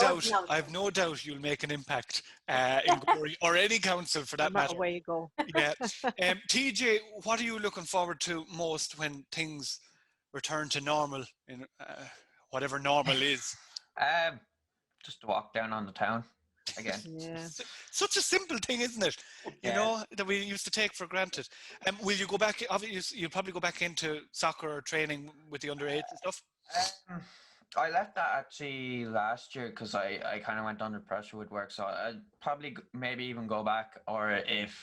doubt you'll make an impact in Gorey or any council for that matter. Where you go. Yeah. TJ, what are you looking forward to most when things return to normal, in whatever normal is? Just to walk down on the town again. Yeah. Such a simple thing, isn't it? That we used to take for granted. Will you go back? Obviously, you'll probably go back into soccer or training with the under 8s and stuff. I left that actually last year because I kind of went under pressure with work. So I'd probably maybe even go back, or if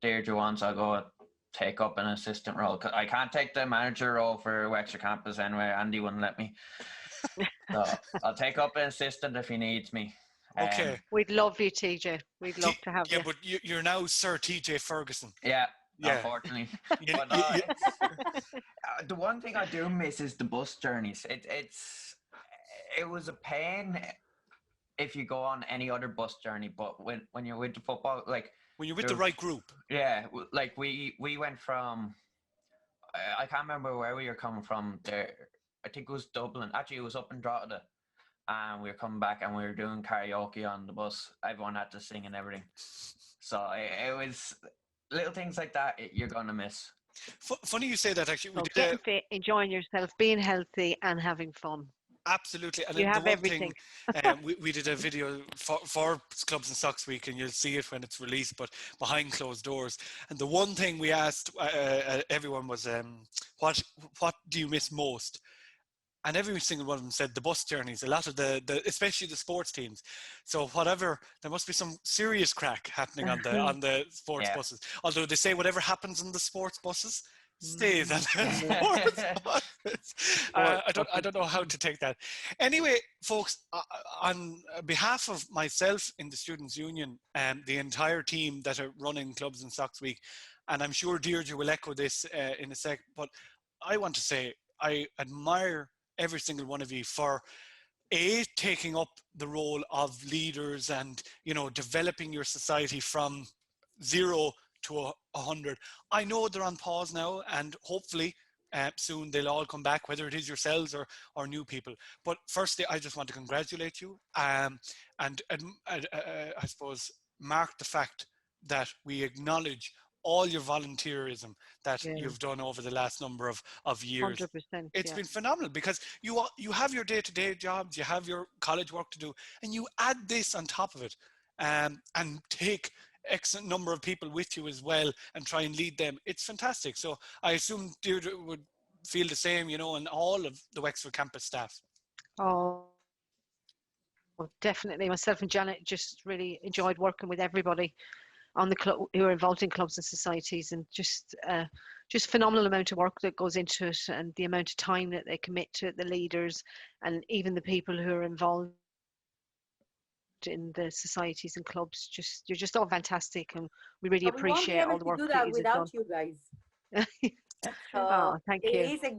Deirdre wants, I'll go take up an assistant role. Cause I can't take the manager role for Wexford campus anyway. Andy wouldn't let me. So I'll take up an assistant if he needs me. Okay. We'd love you, TJ. We'd love to have you. Yeah, but you're now Sir TJ Ferguson. Yeah. Unfortunately. But the one thing I do miss is the bus journeys. It was a pain if you go on any other bus journey, but when you're with the football, like when you're with the right group. Yeah, like we went from, I can't remember where we were coming from there. I think it was Dublin. Actually, it was up in Drogheda. And we were coming back and we were doing karaoke on the bus. Everyone had to sing and everything. So it was little things like that you're going to miss. Funny you say that, actually. So getting fit, enjoying yourself, being healthy and having fun. Absolutely. And you have everything. We did a video for Clubs and Socs Week, and you'll see it when it's released, but behind closed doors. And the one thing we asked everyone was, what do you miss most? and every single one of them said the bus journeys, a lot of especially the sports teams. So whatever, there must be some serious crack happening on the sports Yeah. buses. Although they say whatever happens on the sports buses stays on the Yeah. sports buses. I don't know how to take that. Anyway, folks, on behalf of myself in the Students' Union and the entire team that are running Clubs and Socs Week, and I'm sure Deirdre will echo this in a sec, but I want to say I admire every single one of you for taking up the role of leaders and, you know, developing your society from 0 to 100. I know they're on pause now, and hopefully soon they'll all come back, whether it is yourselves or new people. But firstly, I just want to congratulate you, and I suppose mark the fact that we acknowledge all your volunteerism that Yeah. you've done over the last number of years. 100%. It's Yeah. been phenomenal because you have your day-to-day jobs, you have your college work to do, and you add this on top of it, and take X number of people with you as well and try and lead them. It's fantastic. So I assume Deirdre would feel the same, you know, and all of the Wexford campus staff. Oh, definitely. Myself and Janet just really enjoyed working with everybody on the club who are involved in clubs and societies, and just phenomenal amount of work that goes into it, and the amount of time that they commit to it, the leaders, and even the people who are involved in the societies and clubs. You're just all fantastic, and we really But we won't be appreciate able all the to work do that that you've without done. you guys. Oh, So thank it you. is a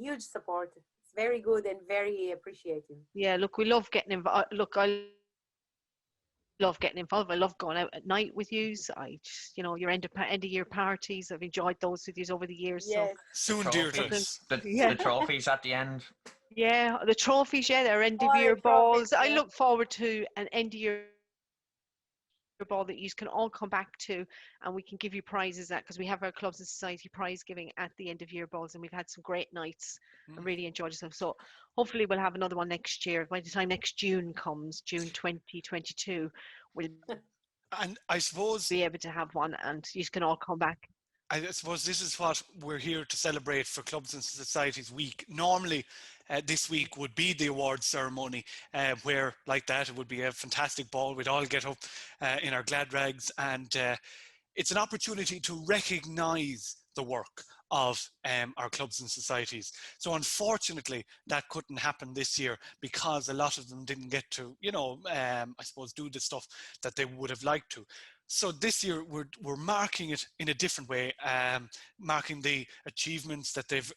huge support. It's very good and very appreciative. Yeah, look, we love getting involved. Look, I love getting involved. I love going out at night with yous. I just, your end of year parties. I've enjoyed those with yous over the years. So Yes. The Soon, Deirdre. looking, trophies, the, yeah, the trophies at the end. yeah, the trophies, yeah, they're end of All the year trophies, balls. I yeah. look forward to an end of year ball that you can all come back to, and we can give you prizes at, because we have our clubs and society prize giving at the end of year balls, and we've had some great nights and really enjoyed ourselves. So hopefully we'll have another one next year. By the time next June comes, June 2022, we'll And I suppose be able to have one, and you can all come back. this is what we're here to celebrate for Clubs and Societies Week. Normally, this week would be the awards ceremony, where, like that, it would be a fantastic ball. We'd all get up in our glad rags, and it's an opportunity to recognise the work of our clubs and societies. So unfortunately, that couldn't happen this year because a lot of them didn't get to, I suppose, do the stuff that they would have liked to. So this year we're marking it in a different way, marking the achievements that they've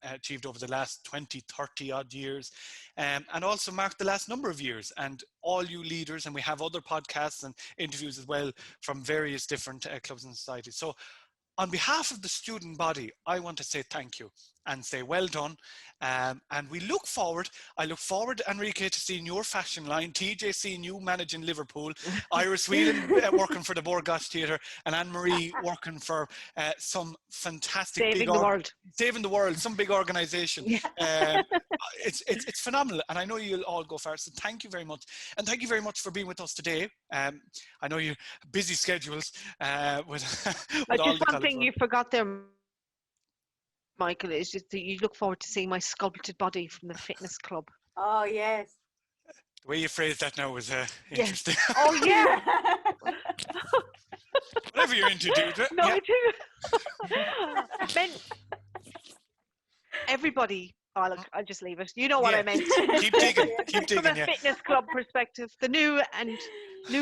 achieved over the last 20, 30 odd years, and also mark the last number of years, and all you leaders, and we have other podcasts and interviews as well from various different clubs and societies. So on behalf of the student body, I want to say thank you and say well done. And I look forward, Enrique, to seeing your fashion line, TJ seeing you managing Liverpool, Iris Whelan working for the Borgosh Theatre, and Anne-Marie working for some fantastic Saving the world. Saving the world, some big organisation. Yeah. It's phenomenal, and I know you'll all go far. So thank you very much, and thank you very much for being with us today. I know you busy schedules with all Just the one thing you forgot there, Michael, is just that you look forward to seeing my sculpted body from the fitness club. Oh, yes. The way you phrased that now was interesting. Oh yeah. Whatever you're into, dude. No, Yeah. I do. meant everybody. Oh, look, I'll just leave it. You know what I meant. Keep digging. Keep From digging. a Yeah. fitness club perspective, the new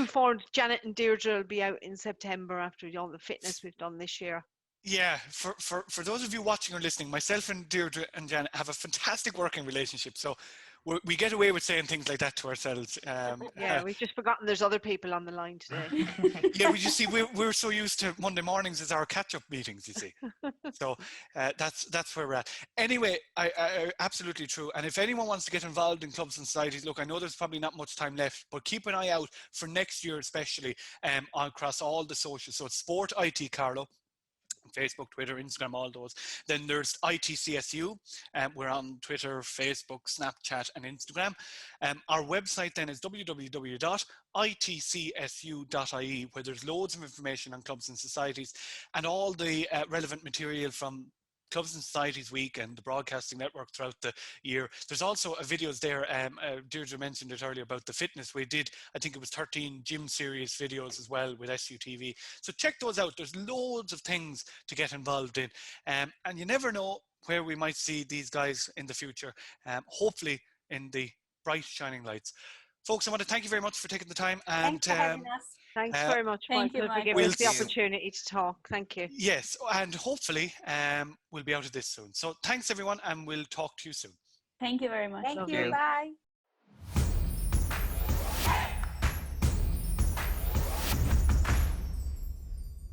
formed Janet and Deirdre will be out in September after all the fitness we've done this year. Yeah, for those of you watching or listening, myself and Deirdre and Janet have a fantastic working relationship. So we get away with saying things like that to ourselves. Yeah, we've just forgotten there's other people on the line today. Yeah, we just see we're so used to Monday mornings as our catch-up meetings, you see. So that's where we're at. Anyway, I absolutely true. And if anyone wants to get involved in clubs and societies, look, I know there's probably not much time left, but keep an eye out for next year, especially across all the socials. So it's Sport IT Carlow. Facebook, Twitter, Instagram, all those. Then there's ITCSU. We're on Twitter, Facebook, Snapchat, and Instagram. Our website then is www.itcsu.ie, where there's loads of information on clubs and societies and all the relevant material from Clubs and Societies Week and the Broadcasting Network throughout the year. There's also videos there. Deirdre mentioned it earlier about the fitness. We did, I think it was 13 gym series videos as well with SUTV. So check those out. There's loads of things to get involved in. And you never know where we might see these guys in the future. Hopefully in the bright shining lights. Folks, I want to thank you very much for taking the time. And Thanks for having us. Thanks very much, Thank you, Michael, for Michael. giving us the We'll- opportunity to talk. Thank you. yes, and hopefully we'll be out of this soon. So thanks everyone, and we'll talk to you soon. Thank you very much. Thank Love you. you. Bye.